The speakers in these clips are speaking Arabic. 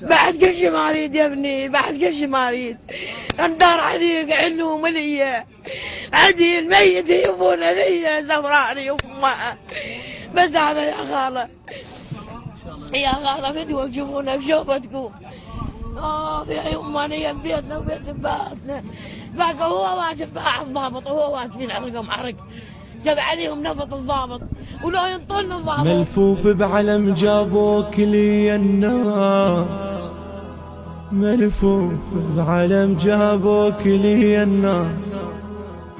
بعد كل شي ما اريد يا ابني، بعد كل شي ما اريد. الدار عليق علو مليه، عدي الميت يبونه لي زمراني وما بس هذا يا خاله، يا خاله فدوه بجيبونه بشوفتكم. يا يما انا يم بيتنا وبيت باتنا، باقي هو واجب باع الضابط وهو واقفين عرقهم عرق، جاب عليهم نفط الضابط ولو ينطون الضابط. ملفوف بعلم جابوك لي الناس، ملفوف بعلم جابوك لي الناس،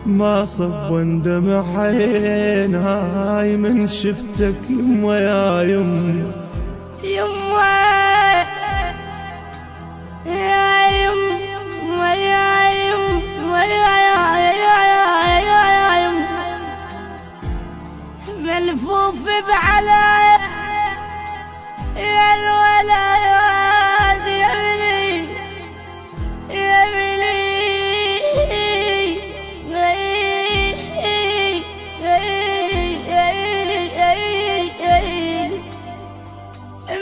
ما صب واندمع عيناي من شفتك يما يا يما يما يا يما يا يما يا يما ملفوف بعلم يا الولد يا بني يا بني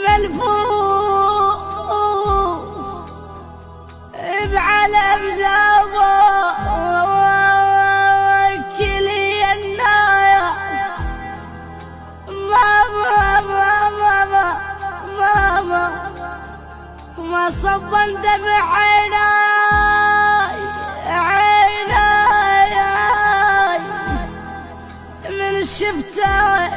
ملفوف بعلم جابوك لي الناس، ما صب دمع عيناي من شفتك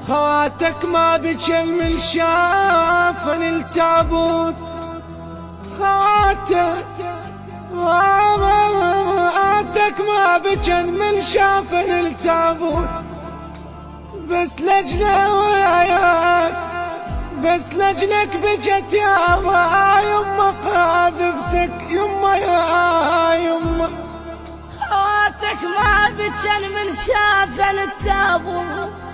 خواتك ما بجل من شافن التابوت، خواتك ما بجل من شافن التابوت، بس لجله وياك بس لجلك بجت يا يما قاذفتك يما يا يما. خواتك ما بجل من شافن التابوت،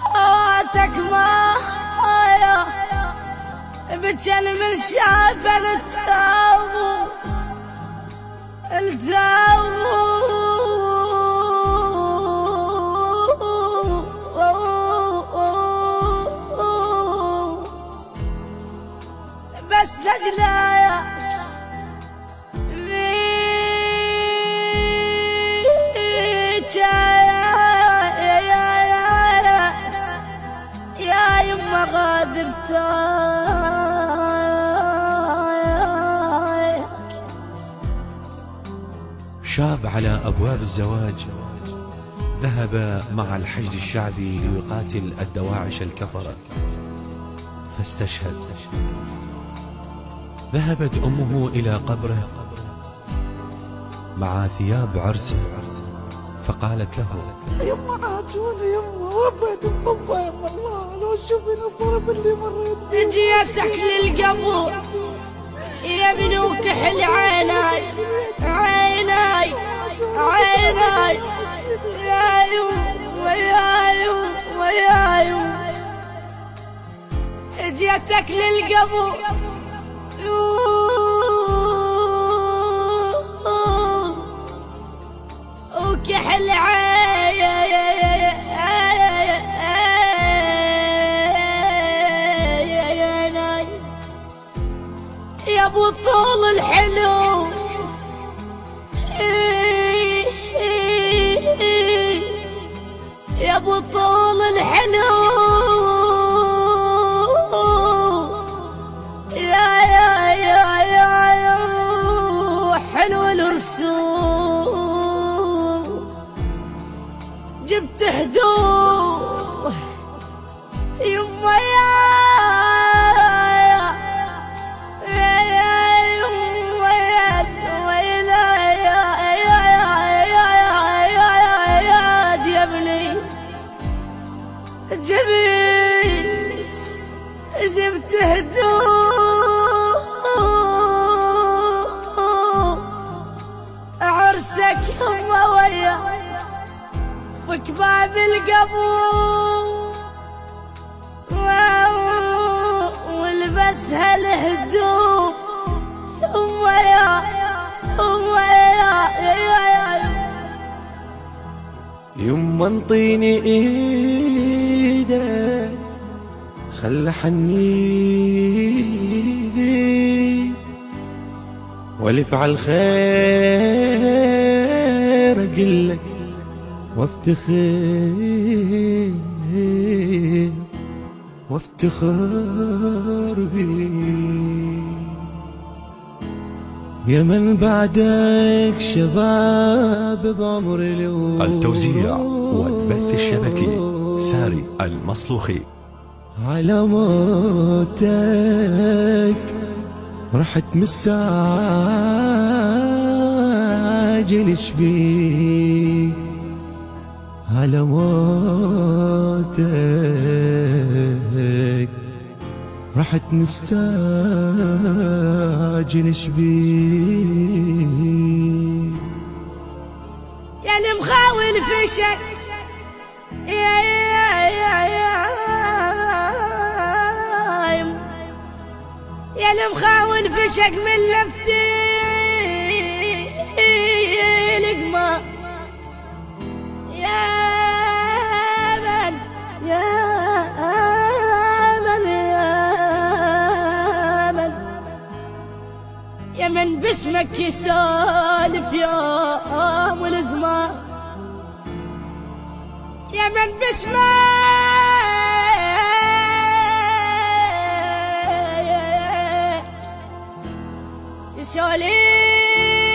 خواتك ما بجل من شافن التابوت، بس لجلاك يا يما غاذبتك. شاب على أبواب الزواج ذهب مع الحشد الشعبي ليقاتل الدواعش الكفرة فاستشهد. ذهبت أمه إلى قبره مع ثياب عرسه فقالت له: يما عاتوني يما وبيت بقبة يما الله لو شوفين الضرب اللي مريت بيه. جيتك للقبور يا ابني وكحل عيناي عيناي عيناي يا يما يا يما يا يما. جيتك للقبور وكحل عيناي يا ابو طول الحلو يا ابو طول الحلو يا حلو الرسوم. جبت هدوء يما جبت هدوء عرسك يما ويا وكباب القبور والبسها الهدوء يما يا انطيني ايده خل حني والف على الخير اقلك وافتخر بي يا من بعدك شباب بعمر اليوم. التوزيع والبث الشبكي ساري المصلوخي. على موتك رحت مستعجل شبيك على موتك رحت مستعجل شبيك يا المخاول فشك يا المخاول فشك من لفتي القمر يا من يا من باسمك يسالف يوم والزمان يا من باسمك يسالف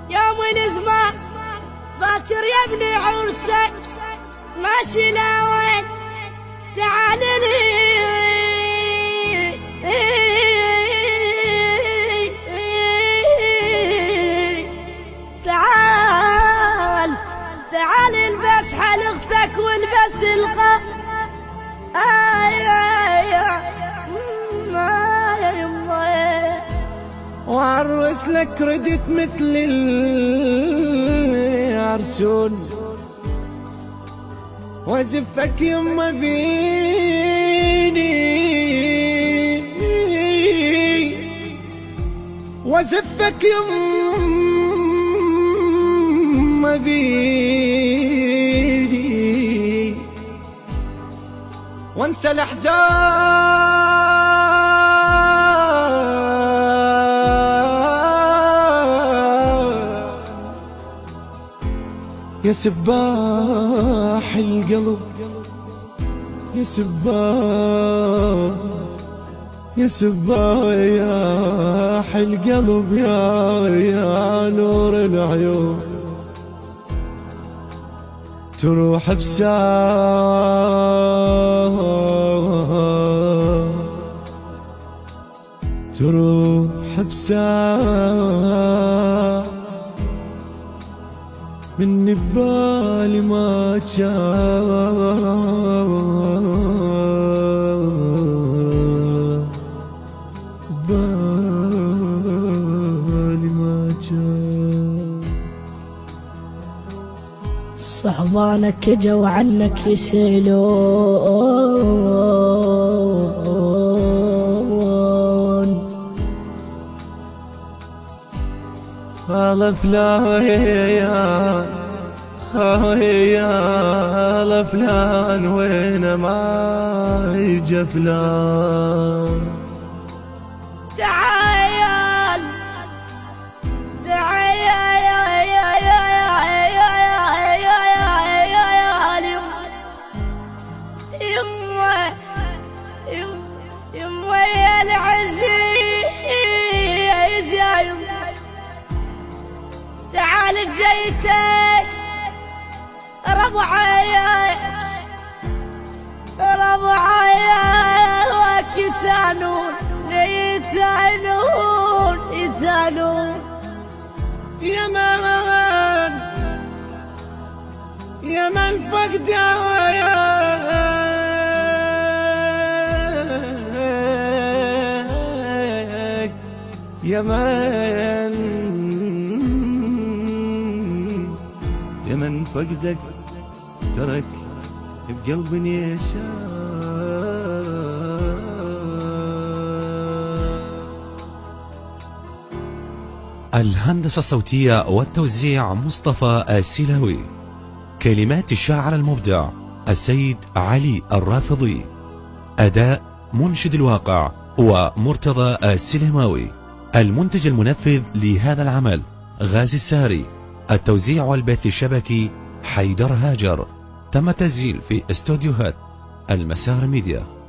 يوم والزمان باكر يا ابني عرسك ماشي لوين تعال لي تعال البس حال اختك والبس القا وعرس لك ردت مثل العرسون وازفك يما بيني وازفك يما بيني وانسى يا سباح القلب يا سباح القلب يا نور العيون تروح بساعة من ببالي ما بالي ما صحبانك جو عنك يسألون خالف لا يا فلان وين ما يجي فلان تعال يما يا العزيز يا يما تعال جيتك ربعي وكتانون يتانون يا من فقد يا من فقدك ترك بقلبي يشاء الهندسة الصوتية والتوزيع مصطفى السلاوي. كلمات الشاعر المبدع السيد علي الرافضي. أداء منشد الواقع ومرتضى السليماوي. المنتج المنفذ لهذا العمل غازي الساري. التوزيع والبث الشبكي حيدر هاجر. تم تسجيل في استوديوهات المسار ميديا.